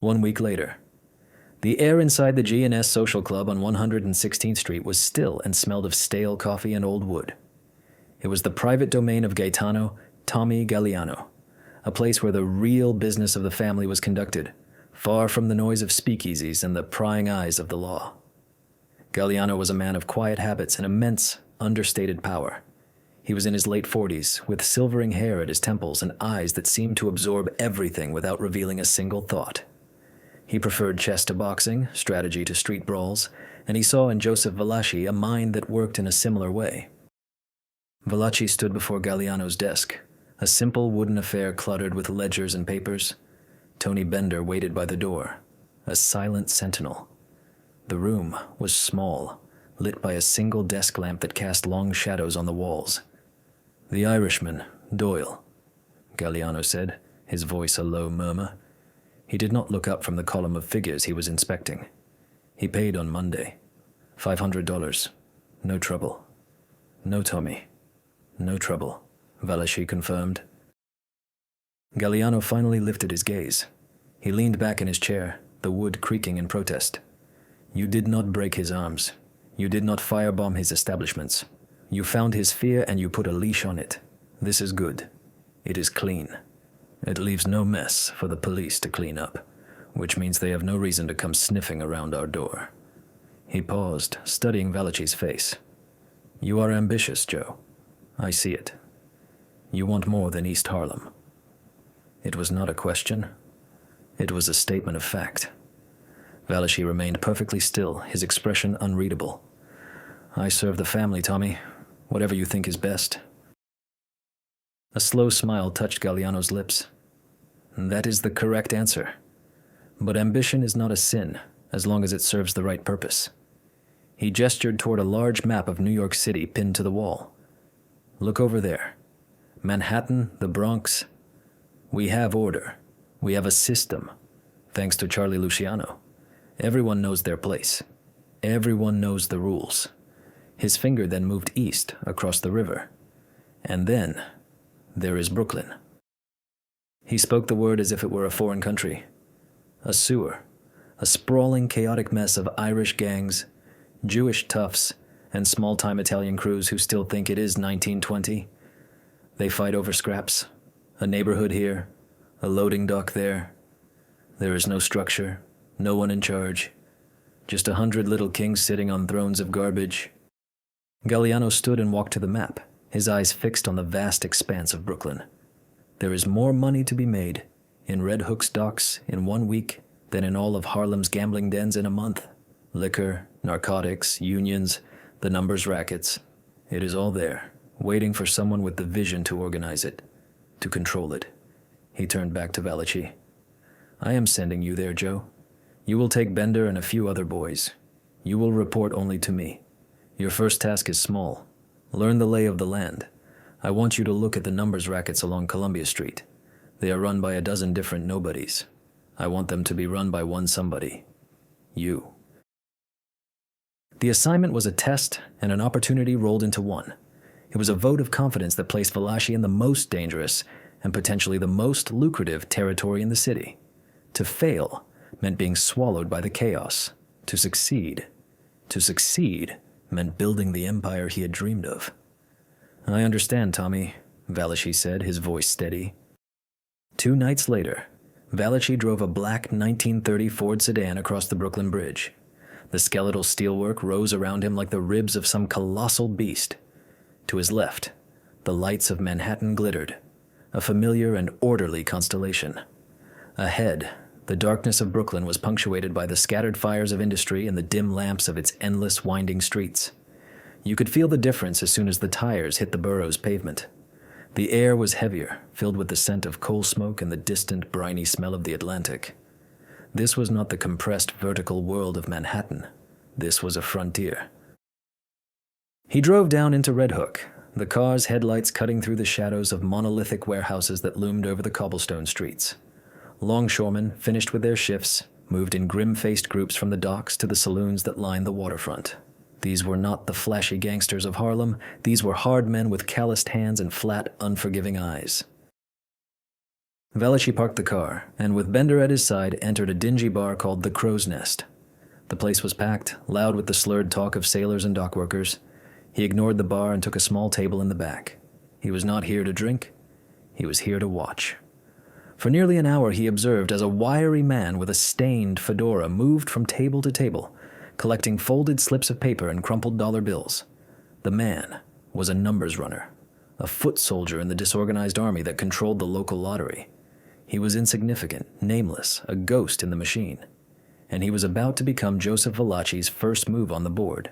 1 week later. The air inside the G&S Social Club on 116th Street was still and smelled of stale coffee and old wood. It was the private domain of Gaetano Tommy Galliano, a place where the real business of the family was conducted, far from the noise of speakeasies and the prying eyes of the law. Galliano was a man of quiet habits and immense, understated power. He was in his late 40s, with silvering hair at his temples and eyes that seemed to absorb everything without revealing a single thought. He preferred chess to boxing, strategy to street brawls, and he saw in Joseph Valachi a mind that worked in a similar way. Valachi stood before Galliano's desk, a simple wooden affair cluttered with ledgers and papers. Tony Bender waited by the door, a silent sentinel. The room was small, lit by a single desk lamp that cast long shadows on the walls. "The Irishman, Doyle," Galliano said, his voice a low murmur. He did not look up from the column of figures he was inspecting. "He paid on Monday. $500. No trouble." "No, Tommy. No trouble," Valachi confirmed. Galliano finally lifted his gaze. He leaned back in his chair, the wood creaking in protest. "You did not break his arms. You did not firebomb his establishments. You found his fear and you put a leash on it. This is good. It is clean. It leaves no mess for the police to clean up, which means they have no reason to come sniffing around our door." He paused, studying Valachi's face. "You are ambitious, Joe. I see it. You want more than East Harlem." It was not a question. It was a statement of fact. Valachi remained perfectly still, his expression unreadable. "I serve the family, Tommy. Whatever you think is best." A slow smile touched Galliano's lips. "That is the correct answer. But ambition is not a sin, as long as it serves the right purpose." He gestured toward a large map of New York City pinned to the wall. "Look over there. Manhattan, the Bronx. We have order. We have a system, thanks to Charlie Luciano. Everyone knows their place. Everyone knows the rules." His finger then moved east, across the river. "And then, there is Brooklyn." He spoke the word as if it were a foreign country. A sewer, a sprawling, chaotic mess of Irish gangs, Jewish toughs, and small-time Italian crews who still think it is 1920. They fight over scraps, a neighborhood here, a loading dock there. There is no structure, no one in charge, just 100 little kings sitting on thrones of garbage. Galliano stood and walked to the map, his eyes fixed on the vast expanse of Brooklyn. "There is more money to be made in Red Hook's docks in 1 week than in all of Harlem's gambling dens in a month. Liquor, narcotics, unions, the numbers rackets. It is all there, waiting for someone with the vision to organize it, to control it." He turned back to Valachi. "I am sending you there, Joe. You will take Bender and a few other boys. You will report only to me. Your first task is small. Learn the lay of the land. I want you to look at the numbers rackets along Columbia Street. They are run by a dozen different nobodies. I want them to be run by one somebody. You." The assignment was a test and an opportunity rolled into one. It was a vote of confidence that placed Valachi in the most dangerous and potentially the most lucrative territory in the city. To fail meant being swallowed by the chaos. To succeed meant building the empire he had dreamed of. "I understand, Tommy," Valachi said, his voice steady. 2 nights later, Valachi drove a black 1930 Ford sedan across the Brooklyn Bridge. The skeletal steelwork rose around him like the ribs of some colossal beast. To his left, the lights of Manhattan glittered, a familiar and orderly constellation. Ahead, the darkness of Brooklyn was punctuated by the scattered fires of industry and the dim lamps of its endless winding streets. You could feel the difference as soon as the tires hit the borough's pavement. The air was heavier, filled with the scent of coal smoke and the distant, briny smell of the Atlantic. This was not the compressed vertical world of Manhattan. This was a frontier. He drove down into Red Hook, the car's headlights cutting through the shadows of monolithic warehouses that loomed over the cobblestone streets. Longshoremen, finished with their shifts, moved in grim-faced groups from the docks to the saloons that lined the waterfront. These were not the flashy gangsters of Harlem. These were hard men with calloused hands and flat, unforgiving eyes. Valachi parked the car, and with Bender at his side, entered a dingy bar called the Crow's Nest. The place was packed, loud with the slurred talk of sailors and dock workers. He ignored the bar and took a small table in the back. He was not here to drink. He was here to watch. For nearly an hour he observed as a wiry man with a stained fedora moved from table to table, collecting folded slips of paper and crumpled dollar bills. The man was a numbers runner, a foot soldier in the disorganized army that controlled the local lottery. He was insignificant, nameless, a ghost in the machine, and he was about to become Joseph Valachi's first move on the board.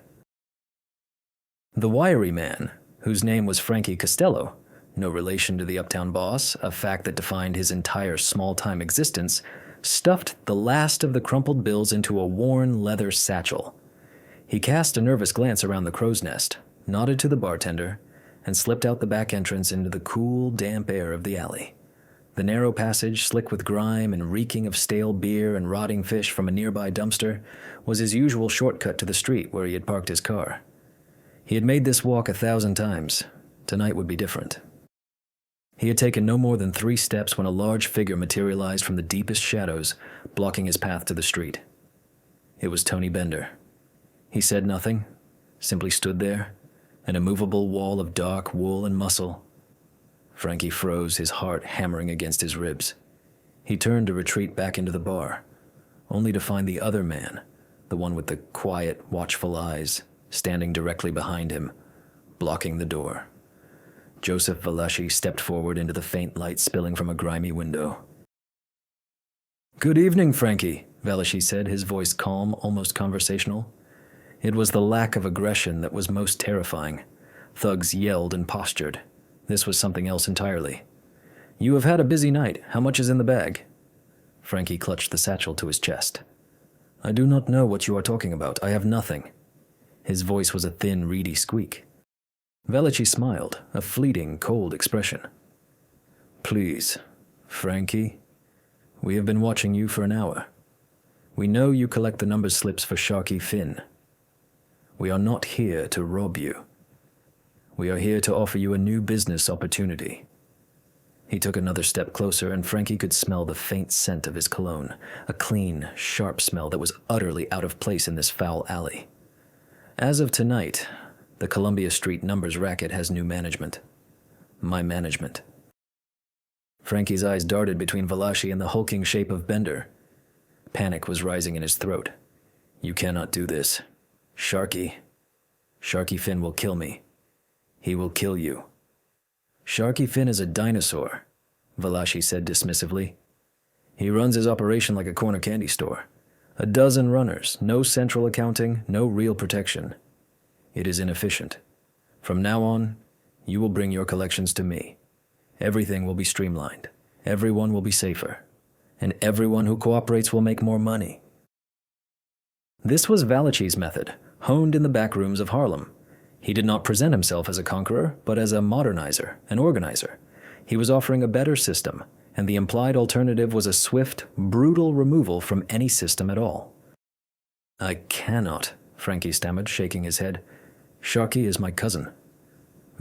The wiry man, whose name was Frankie Costello, no relation to the uptown boss, a fact that defined his entire small-time existence, stuffed the last of the crumpled bills into a worn leather satchel. He cast a nervous glance around the Crow's Nest, nodded to the bartender, and slipped out the back entrance into the cool, damp air of the alley. The narrow passage, slick with grime and reeking of stale beer and rotting fish from a nearby dumpster, was his usual shortcut to the street where he had parked his car. He had made this walk 1,000 times. Tonight would be different. He had taken no more than 3 steps when a large figure materialized from the deepest shadows, blocking his path to the street. It was Tony Bender. He said nothing, simply stood there, an immovable wall of dark wool and muscle. Frankie froze, his heart hammering against his ribs. He turned to retreat back into the bar, only to find the other man, the one with the quiet, watchful eyes, standing directly behind him, blocking the door. Joseph Valachi stepped forward into the faint light spilling from a grimy window. "Good evening, Frankie," Valachi said, his voice calm, almost conversational. It was the lack of aggression that was most terrifying. Thugs yelled and postured. This was something else entirely. "You have had a busy night. How much is in the bag?" Frankie clutched the satchel to his chest. "I do not know what you are talking about. I have nothing." His voice was a thin, reedy squeak. Valachi smiled, a fleeting, cold expression. "Please, Frankie, we have been watching you for an hour. We know you collect the number slips for Sharky Finn. We are not here to rob you. We are here to offer you a new business opportunity." He took another step closer, and Frankie could smell the faint scent of his cologne, a clean, sharp smell that was utterly out of place in this foul alley. As of tonight, the Columbia Street numbers racket has new management. My management. Frankie's eyes darted between Valachi and the hulking shape of Bender. Panic was rising in his throat. "You cannot do this. Sharky Finn will kill me. He will kill you." "Sharky Finn is a dinosaur," Valachi said dismissively. "He runs his operation like a corner candy store. 12 runners, no central accounting, no real protection. It is inefficient. From now on, you will bring your collections to me. Everything will be streamlined. Everyone will be safer. And everyone who cooperates will make more money." This was Valachi's method, honed in the back rooms of Harlem. He did not present himself as a conqueror, but as a modernizer, an organizer. He was offering a better system, and the implied alternative was a swift, brutal removal from any system at all. "I cannot," Frankie stammered, shaking his head. "Sharky is my cousin."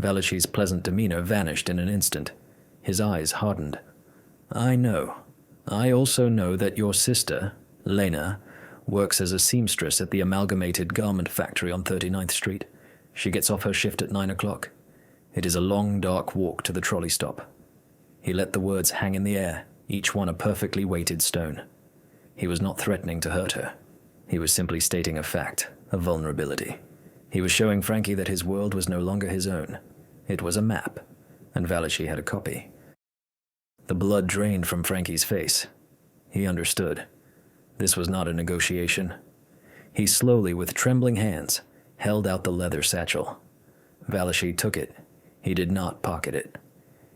Valachi's pleasant demeanor vanished in an instant. His eyes hardened. "I know. I also know that your sister, Lena, works as a seamstress at the Amalgamated Garment Factory on 39th Street. She gets off her shift at 9 o'clock. It is a long, dark walk to the trolley stop." He let the words hang in the air, each one a perfectly weighted stone. He was not threatening to hurt her. He was simply stating a fact, a vulnerability. He was showing Frankie that his world was no longer his own. It was a map, and Valachi had a copy. The blood drained from Frankie's face. He understood. This was not a negotiation. He slowly, with trembling hands, held out the leather satchel. Valachi took it. He did not pocket it.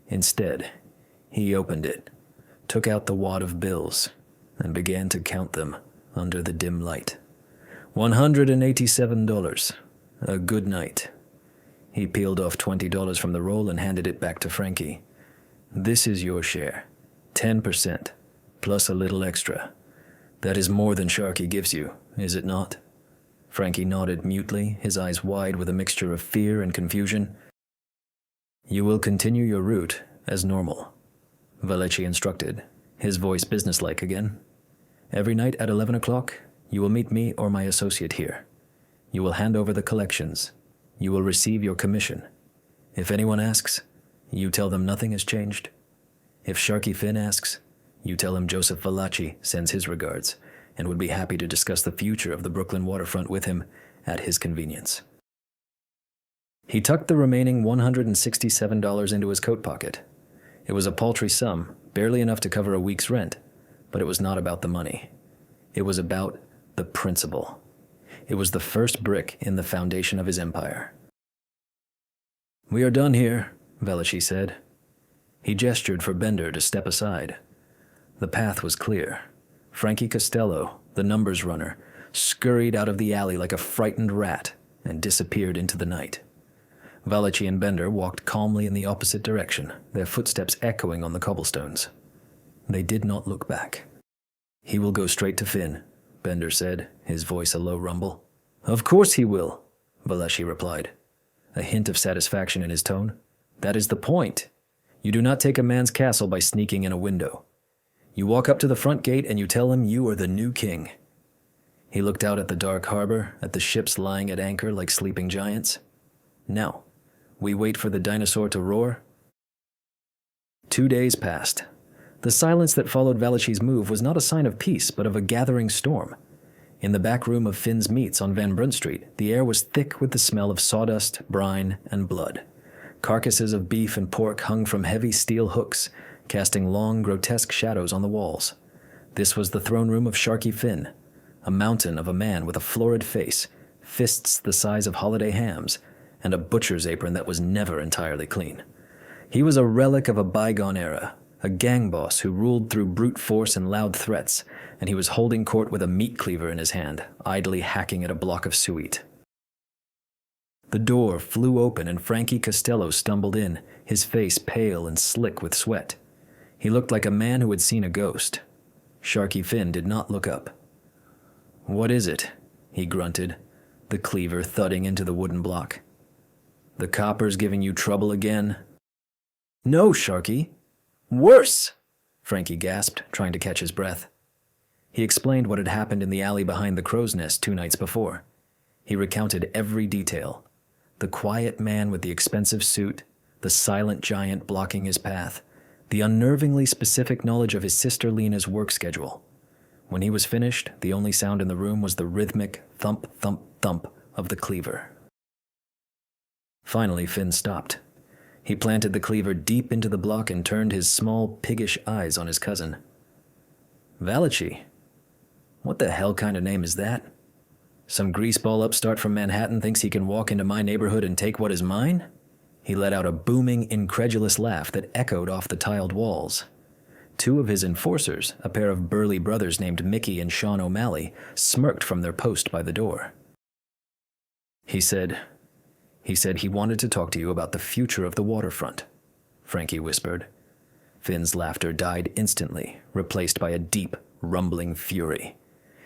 Instead, he opened it, took out the wad of bills, and began to count them under the dim light. $187. A good night. He peeled off $20 from the roll and handed it back to Frankie. "This is your share. 10%, plus a little extra. That is more than Sharky gives you, is it not?" Frankie nodded mutely, his eyes wide with a mixture of fear and confusion. "You will continue your route as normal," Valachi instructed, his voice businesslike again. "Every night at 11 o'clock, you will meet me or my associate here. You will hand over the collections. You will receive your commission. If anyone asks, you tell them nothing has changed. If Sharky Finn asks, you tell him Joseph Valachi sends his regards and would be happy to discuss the future of the Brooklyn waterfront with him at his convenience." He tucked the remaining $167 into his coat pocket. It was a paltry sum, barely enough to cover a week's rent, but it was not about the money. It was about the principle. It was the first brick in the foundation of his empire. "We are done here," Valachi said. He gestured for Bender to step aside. The path was clear. Frankie Costello, the numbers runner, scurried out of the alley like a frightened rat and disappeared into the night. Valachi and Bender walked calmly in the opposite direction, their footsteps echoing on the cobblestones. They did not look back. "He will go straight to Finn," Bender said, his voice a low rumble. "Of course he will," Valachi replied, a hint of satisfaction in his tone. "That is the point. You do not take a man's castle by sneaking in a window. You walk up to the front gate and you tell him you are the new king." He looked out at the dark harbor, at the ships lying at anchor like sleeping giants. "Now, we wait for the dinosaur to roar." 2 days passed. The silence that followed Valachi's move was not a sign of peace, but of a gathering storm. In the back room of Finn's Meats on Van Brunt Street, the air was thick with the smell of sawdust, brine, and blood. Carcasses of beef and pork hung from heavy steel hooks, casting long, grotesque shadows on the walls. This was the throne room of Sharky Finn, a mountain of a man with a florid face, fists the size of holiday hams, and a butcher's apron that was never entirely clean. He was a relic of a bygone era, a gang boss who ruled through brute force and loud threats, and he was holding court with a meat cleaver in his hand, idly hacking at a block of suet. The door flew open and Frankie Costello stumbled in, his face pale and slick with sweat. He looked like a man who had seen a ghost. Sharky Finn did not look up. "What is it?" he grunted, the cleaver thudding into the wooden block. "The coppers giving you trouble again?" "No, Sharky. Worse!" Frankie gasped, trying to catch his breath. He explained what had happened in the alley behind the crow's nest 2 nights before. He recounted every detail. The quiet man with the expensive suit, the silent giant blocking his path, the unnervingly specific knowledge of his sister Lena's work schedule. When he was finished, the only sound in the room was the rhythmic thump, thump, thump of the cleaver. Finally, Finn stopped. He planted the cleaver deep into the block and turned his small, piggish eyes on his cousin. "Valachi? What the hell kind of name is that? Some greaseball upstart from Manhattan thinks he can walk into my neighborhood and take what is mine?" He let out a booming, incredulous laugh that echoed off the tiled walls. 2 of his enforcers, a pair of burly brothers named Mickey and Sean O'Malley, smirked from their post by the door. He said he wanted to talk to you about the future of the waterfront," Frankie whispered. Finn's laughter died instantly, replaced by a deep, rumbling fury.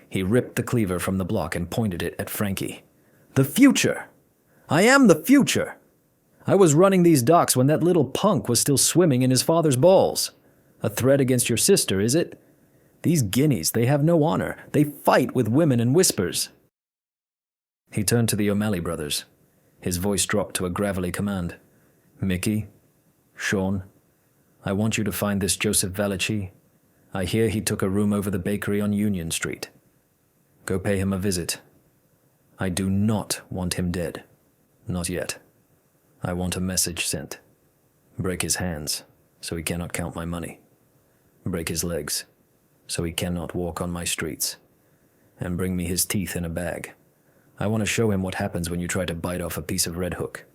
He ripped the cleaver from the block and pointed it at Frankie. "The future! I am the future! I was running these docks when that little punk was still swimming in his father's balls. A threat against your sister, is it? These guineas, they have no honor. They fight with women and whispers." He turned to the O'Malley brothers. His voice dropped to a gravelly command. "Mickey, Sean, I want you to find this Joseph Valachi. I hear he took a room over the bakery on Union Street. Go pay him a visit. I do not want him dead. Not yet. I want a message sent. Break his hands, so he cannot count my money. Break his legs, so he cannot walk on my streets. And bring me his teeth in a bag. I want to show him what happens when you try to bite off a piece of red hook."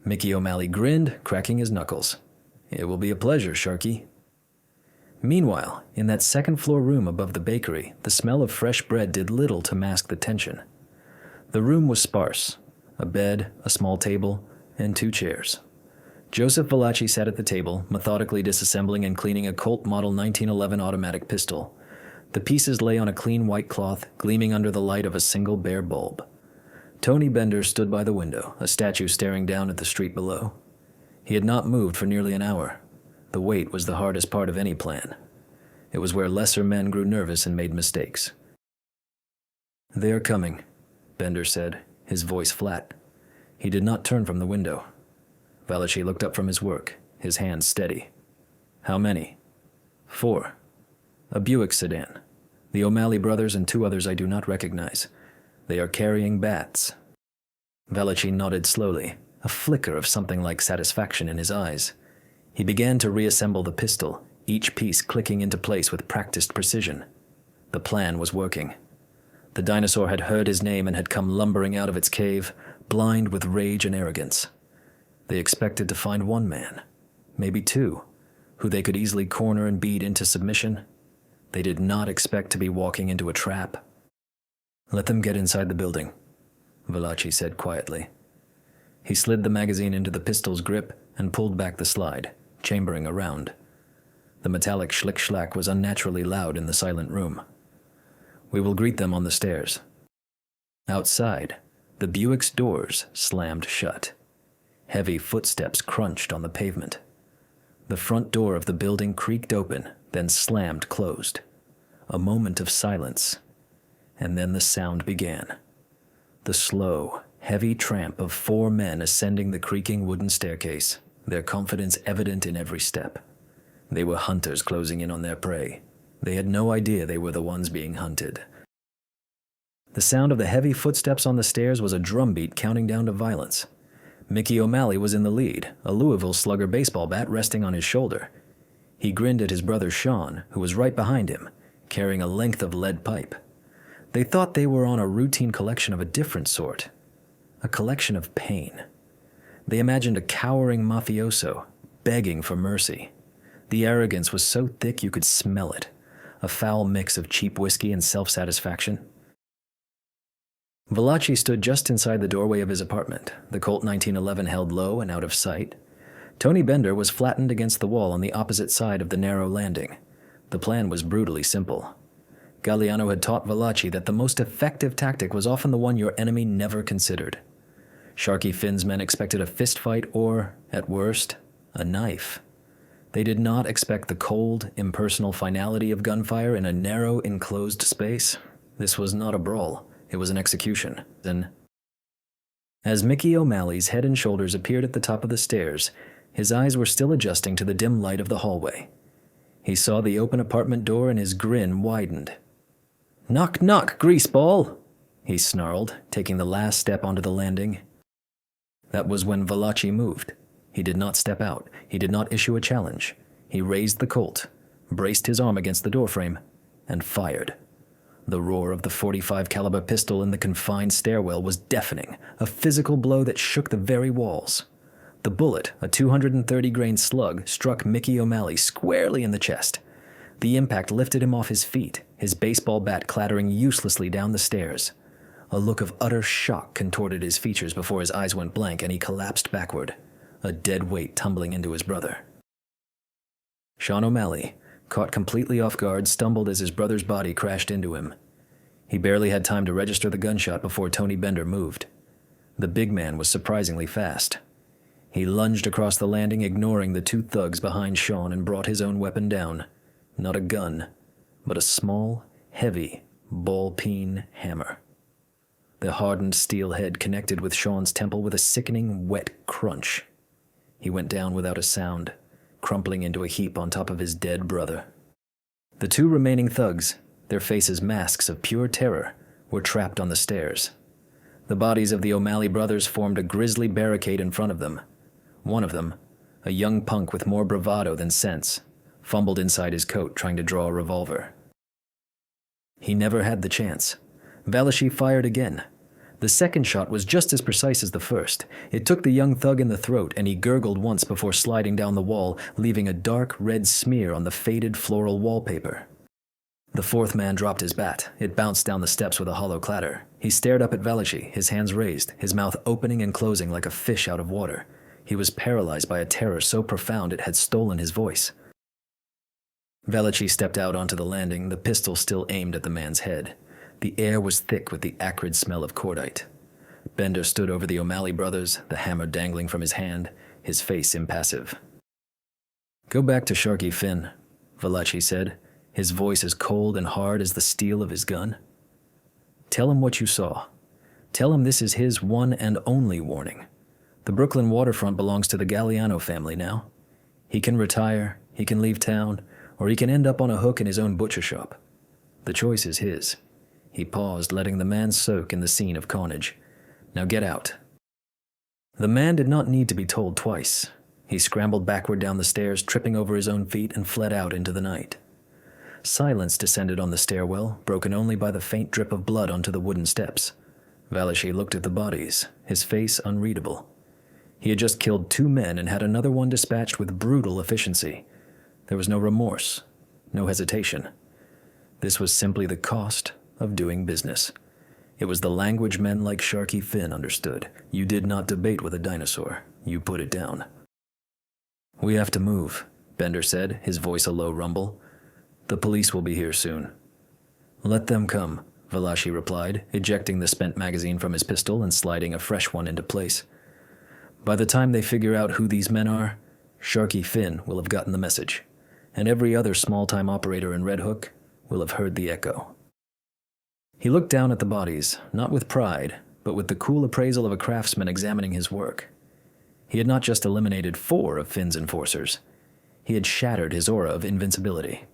Mickey O'Malley grinned, cracking his knuckles. "It will be a pleasure, Sharky." Meanwhile, in that second-floor room above the bakery, the smell of fresh bread did little to mask the tension. The room was sparse. A bed, a small table, and 2 chairs. Joseph Valachi sat at the table, methodically disassembling and cleaning a Colt Model 1911 automatic pistol. The pieces lay on a clean white cloth, gleaming under the light of a single bare bulb. Tony Bender stood by the window, a statue staring down at the street below. He had not moved for nearly an hour. The wait was the hardest part of any plan. It was where lesser men grew nervous and made mistakes. "They are coming," Bender said, his voice flat. He did not turn from the window. Valachi looked up from his work, his hands steady. "How many?" "4. A Buick sedan. The O'Malley brothers and 2 others I do not recognize. They are carrying bats." Valachi nodded slowly, a flicker of something like satisfaction in his eyes. He began to reassemble the pistol, each piece clicking into place with practiced precision. The plan was working. The dinosaur had heard his name and had come lumbering out of its cave, blind with rage and arrogance. They expected to find 1 man, maybe 2, who they could easily corner and beat into submission. They did not expect to be walking into a trap. "Let them get inside the building," Valachi said quietly. He slid the magazine into the pistol's grip and pulled back the slide, chambering around. The metallic schlick-schlack was unnaturally loud in the silent room. "We will greet them on the stairs." Outside, the Buick's doors slammed shut. Heavy footsteps crunched on the pavement. The front door of the building creaked open, then slammed closed. A moment of silence, and then the sound began. The slow, heavy tramp of 4 men ascending the creaking wooden staircase, their confidence evident in every step. They were hunters closing in on their prey. They had no idea they were the ones being hunted. The sound of the heavy footsteps on the stairs was a drumbeat counting down to violence. Mickey O'Malley was in the lead, a Louisville Slugger baseball bat resting on his shoulder. He grinned at his brother Sean, who was right behind him, carrying a length of lead pipe. They thought they were on a routine collection of a different sort. A collection of pain. They imagined a cowering mafioso, begging for mercy. The arrogance was so thick you could smell it, a foul mix of cheap whiskey and self-satisfaction. Valachi stood just inside the doorway of his apartment, the Colt 1911 held low and out of sight. Tony Bender was flattened against the wall on the opposite side of the narrow landing. The plan was brutally simple. Galliano had taught Valachi that the most effective tactic was often the one your enemy never considered. Sharky Finn's men expected a fistfight or, at worst, a knife. They did not expect the cold, impersonal finality of gunfire in a narrow, enclosed space. This was not a brawl. It was an execution. Then, as Mickey O'Malley's head and shoulders appeared at the top of the stairs, his eyes were still adjusting to the dim light of the hallway. He saw the open apartment door and his grin widened. "Knock, knock, greaseball!" he snarled, taking the last step onto the landing. That was when Valachi moved. He did not step out. He did not issue a challenge. He raised the Colt, braced his arm against the doorframe, and fired. The roar of the .45 caliber pistol in the confined stairwell was deafening, a physical blow that shook the very walls. The bullet, a 230-grain slug, struck Mickey O'Malley squarely in the chest. The impact lifted him off his feet, his baseball bat clattering uselessly down the stairs. A look of utter shock contorted his features before his eyes went blank and he collapsed backward, a dead weight tumbling into his brother. Sean O'Malley, caught completely off guard, stumbled as his brother's body crashed into him. He barely had time to register the gunshot before Tony Bender moved. The big man was surprisingly fast. He lunged across the landing, ignoring the 2 thugs behind Sean, and brought his own weapon down. Not a gun, but a small, heavy, ball-peen hammer. The hardened steel head connected with Sean's temple with a sickening, wet crunch. He went down without a sound, crumpling into a heap on top of his dead brother. The 2 remaining thugs, their faces masks of pure terror, were trapped on the stairs. The bodies of the O'Malley brothers formed a grisly barricade in front of them. One of them, a young punk with more bravado than sense, fumbled inside his coat trying to draw a revolver. He never had the chance. Valachi fired again. The second shot was just as precise as the first. It took the young thug in the throat, and he gurgled once before sliding down the wall, leaving a dark red smear on the faded floral wallpaper. The 4th man dropped his bat. It bounced down the steps with a hollow clatter. He stared up at Valachi, his hands raised, his mouth opening and closing like a fish out of water. He was paralyzed by a terror so profound it had stolen his voice. Valachi stepped out onto the landing, the pistol still aimed at the man's head. The air was thick with the acrid smell of cordite. Bender stood over the O'Malley brothers, the hammer dangling from his hand, his face impassive. Go back to Sharky Finn, Valachi said, his voice as cold and hard as the steel of his gun. Tell him what you saw. Tell him this is his one and only warning. The Brooklyn waterfront belongs to the Galliano family now. He can retire, he can leave town, or he can end up on a hook in his own butcher shop. The choice is his. He paused, letting the man soak in the scene of carnage. Now get out. The man did not need to be told twice. He scrambled backward down the stairs, tripping over his own feet, and fled out into the night. Silence descended on the stairwell, broken only by the faint drip of blood onto the wooden steps. Valachi looked at the bodies, his face unreadable. He had just killed 2 men and had another one dispatched with brutal efficiency. There was no remorse, no hesitation. This was simply the cost of doing business. It was the language men like Sharky Finn understood. You did not debate with a dinosaur. You put it down. We have to move, Bender said, his voice a low rumble. The police will be here soon. Let them come, Valachi replied, ejecting the spent magazine from his pistol and sliding a fresh one into place. By the time they figure out who these men are, Sharky Finn will have gotten the message, and every other small-time operator in Red Hook will have heard the echo. He looked down at the bodies, not with pride, but with the cool appraisal of a craftsman examining his work. He had not just eliminated 4 of Finn's enforcers. He had shattered his aura of invincibility.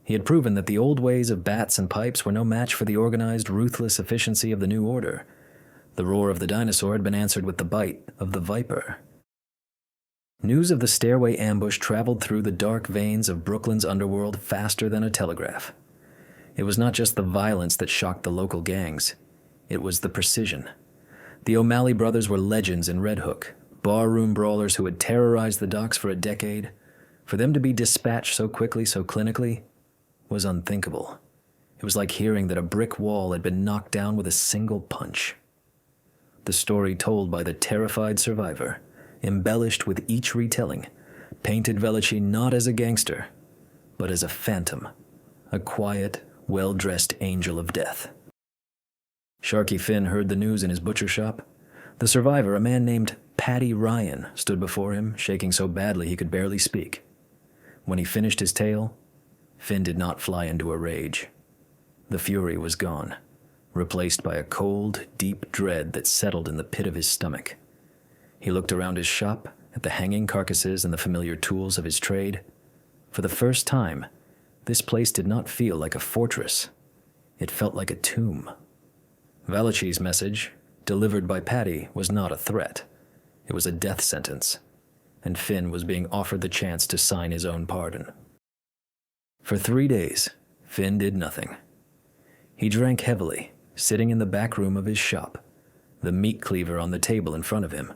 He had proven that the old ways of bats and pipes were no match for the organized, ruthless efficiency of the new order. The roar of the dinosaur had been answered with the bite of the viper. News of the stairway ambush traveled through the dark veins of Brooklyn's underworld faster than a telegraph. It was not just the violence that shocked the local gangs. It was the precision. The O'Malley brothers were legends in Red Hook, barroom brawlers who had terrorized the docks for a decade. For them to be dispatched so quickly, so clinically, was unthinkable. It was like hearing that a brick wall had been knocked down with a single punch. The story told by the terrified survivor, embellished with each retelling, painted Valachi not as a gangster, but as a phantom, a quiet, well-dressed angel of death. Sharky Finn heard the news in his butcher shop. The survivor, a man named Paddy Ryan, stood before him, shaking so badly he could barely speak. When he finished his tale, Finn did not fly into a rage. The fury was gone, replaced by a cold, deep dread that settled in the pit of his stomach. He looked around his shop, at the hanging carcasses and the familiar tools of his trade. For the first time, this place did not feel like a fortress. It felt like a tomb. Valachi's message, delivered by Paddy, was not a threat. It was a death sentence, and Finn was being offered the chance to sign his own pardon. For 3 days, Finn did nothing. He drank heavily, sitting in the back room of his shop, the meat cleaver on the table in front of him.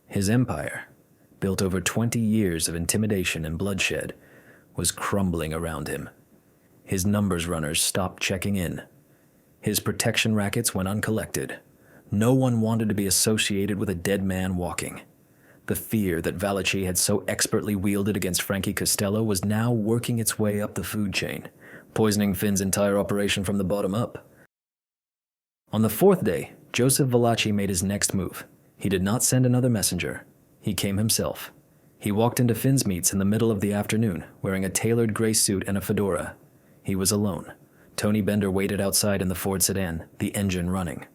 His empire, built over 20 years of intimidation and bloodshed, was crumbling around him. His numbers runners stopped checking in. His protection rackets went uncollected. No one wanted to be associated with a dead man walking. The fear that Valachi had so expertly wielded against Frankie Costello was now working its way up the food chain, poisoning Finn's entire operation from the bottom up. On the 4th day, Joseph Valachi made his next move. He did not send another messenger. He came himself. He walked into Finn's Meats in the middle of the afternoon, wearing a tailored gray suit and a fedora. He was alone. Tony Bender waited outside in the Ford sedan, the engine running.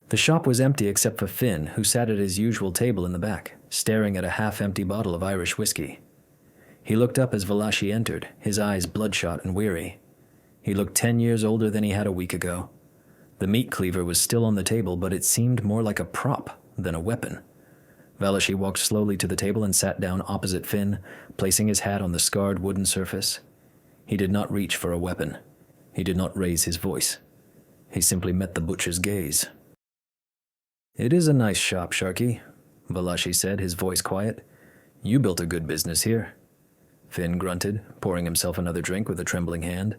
The shop was empty except for Finn, who sat at his usual table in the back, staring at a half-empty bottle of Irish whiskey. He looked up as Valachi entered, his eyes bloodshot and weary. He looked 10 years older than he had a week ago. The meat cleaver was still on the table, but it seemed more like a prop than a weapon. Valachi walked slowly to the table and sat down opposite Finn, placing his hat on the scarred wooden surface. He did not reach for a weapon. He did not raise his voice. He simply met the butcher's gaze. "It is a nice shop, Sharky," Valachi said, his voice quiet. "You built a good business here." Finn grunted, pouring himself another drink with a trembling hand.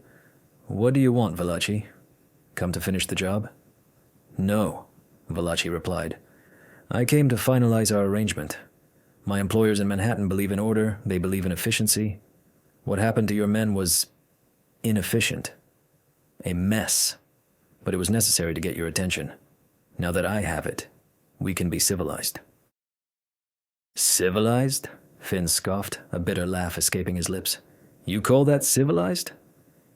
"What do you want, Valachi? Come to finish the job?" "No," Valachi replied. "I came to finalize our arrangement. My employers in Manhattan believe in order, they believe in efficiency. What happened to your men was inefficient. A mess. But it was necessary to get your attention. Now that I have it, we can be civilized." "Civilized?" Finn scoffed, a bitter laugh escaping his lips. You call that civilized?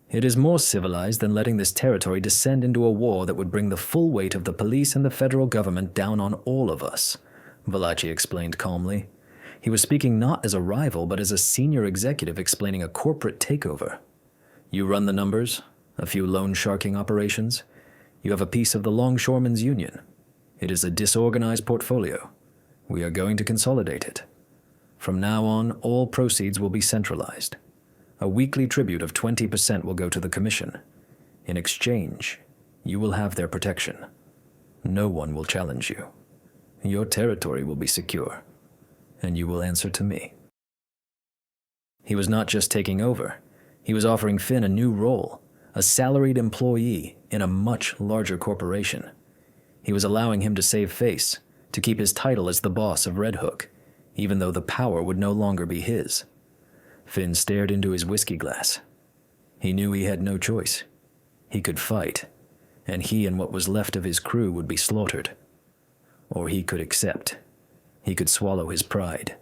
It is more civilized than letting this territory descend into a war that would bring the full weight of the police and the federal government down on all of us, Valachi explained calmly. He was speaking not as a rival, but as a senior executive explaining a corporate takeover. You run the numbers, a few loan sharking operations. You have a piece of the Longshoremen's Union. It is a disorganized portfolio. We are going to consolidate it. From now on, all proceeds will be centralized. A weekly tribute of 20% will go to the commission. In exchange, you will have their protection. No one will challenge you. Your territory will be secure, and you will answer to me. He was not just taking over. He was offering Finn a new role, a salaried employee in a much larger corporation. He was allowing him to save face, to keep his title as the boss of Red Hook, even though the power would no longer be his. Finn stared into his whiskey glass. He knew he had no choice. He could fight, and he and what was left of his crew would be slaughtered. Or he could accept. He could swallow his pride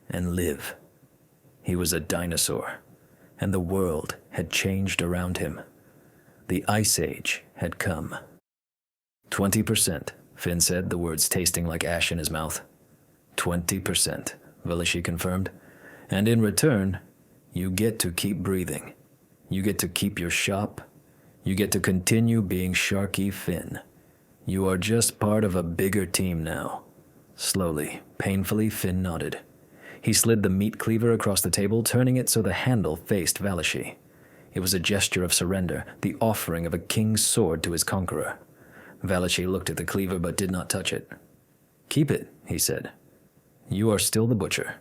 and live. He was a dinosaur, and the world had changed around him. The Ice Age had come. 20%, Finn said, the words tasting like ash in his mouth. 20%, Valachi confirmed. And in return, you get to keep breathing. You get to keep your shop. You get to continue being Sharky Finn. You are just part of a bigger team now. Slowly, painfully, Finn nodded. He slid the meat cleaver across the table, turning it so the handle faced Valachi. It was a gesture of surrender, the offering of a king's sword to his conqueror. Valachi looked at the cleaver but did not touch it. Keep it, he said. You are still the butcher.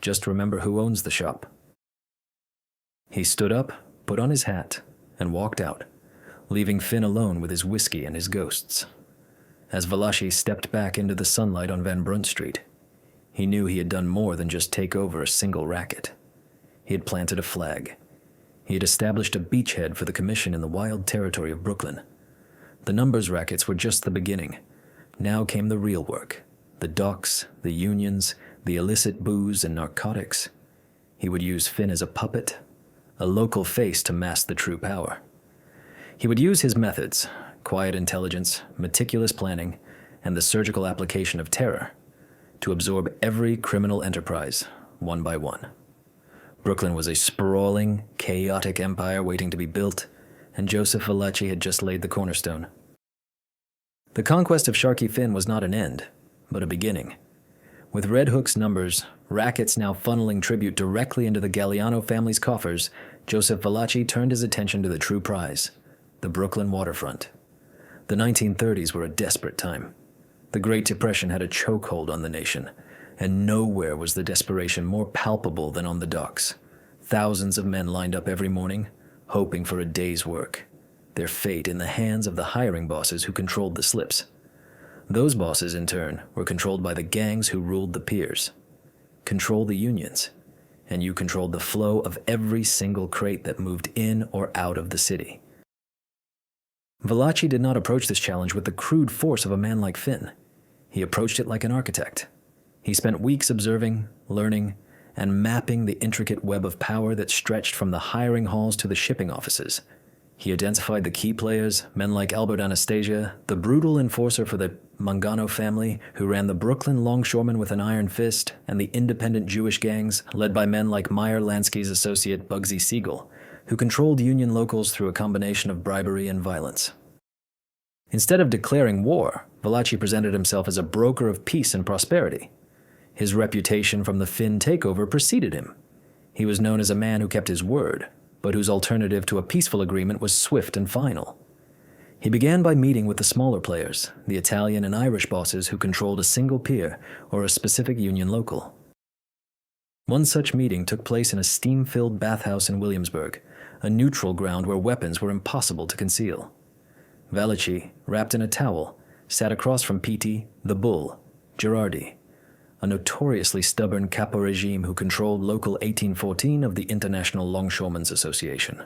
Just remember who owns the shop. He stood up, put on his hat, and walked out, leaving Finn alone with his whiskey and his ghosts. As Valachi stepped back into the sunlight on Van Brunt Street, he knew he had done more than just take over a single racket. He had planted a flag. He had established a beachhead for the commission in the wild territory of Brooklyn. The numbers rackets were just the beginning. Now came the real work. The docks, the unions, the illicit booze and narcotics. He would use Finn as a puppet, a local face to mask the true power. He would use his methods, quiet intelligence, meticulous planning, and the surgical application of terror, to absorb every criminal enterprise, one by one. Brooklyn was a sprawling, chaotic empire waiting to be built, and Joseph Valachi had just laid the cornerstone. The conquest of Sharky Finn was not an end, but a beginning. With Red Hook's numbers, rackets now funneling tribute directly into the Galliano family's coffers, Joseph Valachi turned his attention to the true prize, the Brooklyn waterfront. The 1930s were a desperate time. The Great Depression had a chokehold on the nation, and nowhere was the desperation more palpable than on the docks. Thousands of men lined up every morning, hoping for a day's work, their fate in the hands of the hiring bosses who controlled the slips. Those bosses, in turn, were controlled by the gangs who ruled the piers. Control the unions, and you controlled the flow of every single crate that moved in or out of the city. Valachi did not approach this challenge with the crude force of a man like Finn. He approached it like an architect. He spent weeks observing, learning, and mapping the intricate web of power that stretched from the hiring halls to the shipping offices. He identified the key players, men like Albert Anastasia, the brutal enforcer for the Mangano family, who ran the Brooklyn longshoremen with an iron fist, and the independent Jewish gangs, led by men like Meyer Lansky's associate Bugsy Siegel, who controlled union locals through a combination of bribery and violence. Instead of declaring war, Valachi presented himself as a broker of peace and prosperity. His reputation from the Finn takeover preceded him. He was known as a man who kept his word, but whose alternative to a peaceful agreement was swift and final. He began by meeting with the smaller players, the Italian and Irish bosses who controlled a single pier or a specific union local. One such meeting took place in a steam-filled bathhouse in Williamsburg, a neutral ground where weapons were impossible to conceal. Valachi, wrapped in a towel, sat across from Petey, the Bull, Girardi, a notoriously stubborn capo regime who controlled Local 1814 of the International Longshoremen's Association.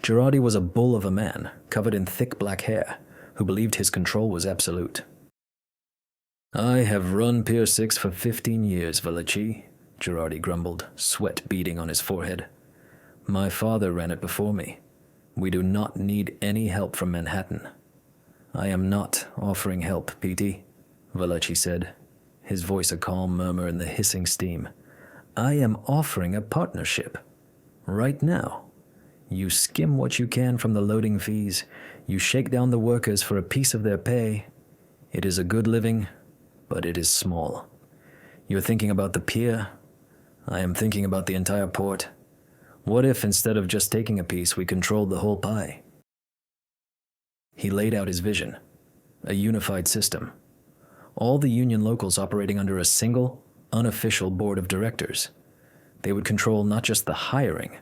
Girardi was a bull of a man, covered in thick black hair, who believed his control was absolute. "I have run Pier 6 for 15 years, Valachi," Girardi grumbled, sweat beading on his forehead. My father ran it before me. We do not need any help from Manhattan. I am not offering help, Petey, Valachi said, his voice a calm murmur in the hissing steam. I am offering a partnership. Right now. You skim what you can from the loading fees. You shake down the workers for a piece of their pay. It is a good living, but it is small. You're thinking about the pier. I am thinking about the entire port. What if, instead of just taking a piece, we controlled the whole pie? He laid out his vision. A unified system. All the union locals operating under a single, unofficial board of directors. They would control not just the hiring,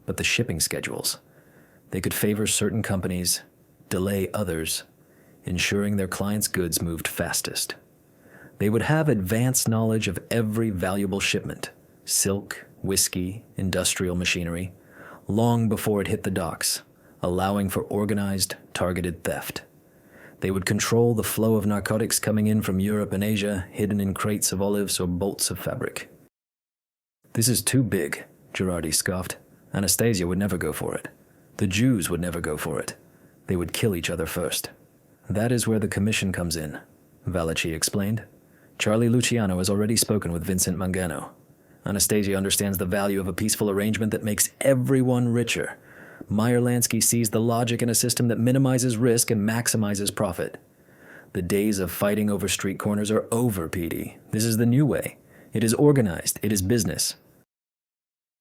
but the shipping schedules. They could favor certain companies, delay others, ensuring their clients' goods moved fastest. They would have advanced knowledge of every valuable shipment, silk, whiskey, industrial machinery, long before it hit the docks, allowing for organized, targeted theft. They would control the flow of narcotics coming in from Europe and Asia, hidden in crates of olives or bolts of fabric. This is too big, Girardi scoffed. Anastasia would never go for it. The Jews would never go for it. They would kill each other first. That is where the commission comes in, Valachi explained. Charlie Luciano has already spoken with Vincent Mangano. Anastasia understands the value of a peaceful arrangement that makes everyone richer. Meyer Lansky sees the logic in a system that minimizes risk and maximizes profit. The days of fighting over street corners are over, Petey. This is the new way. It is organized. It is business.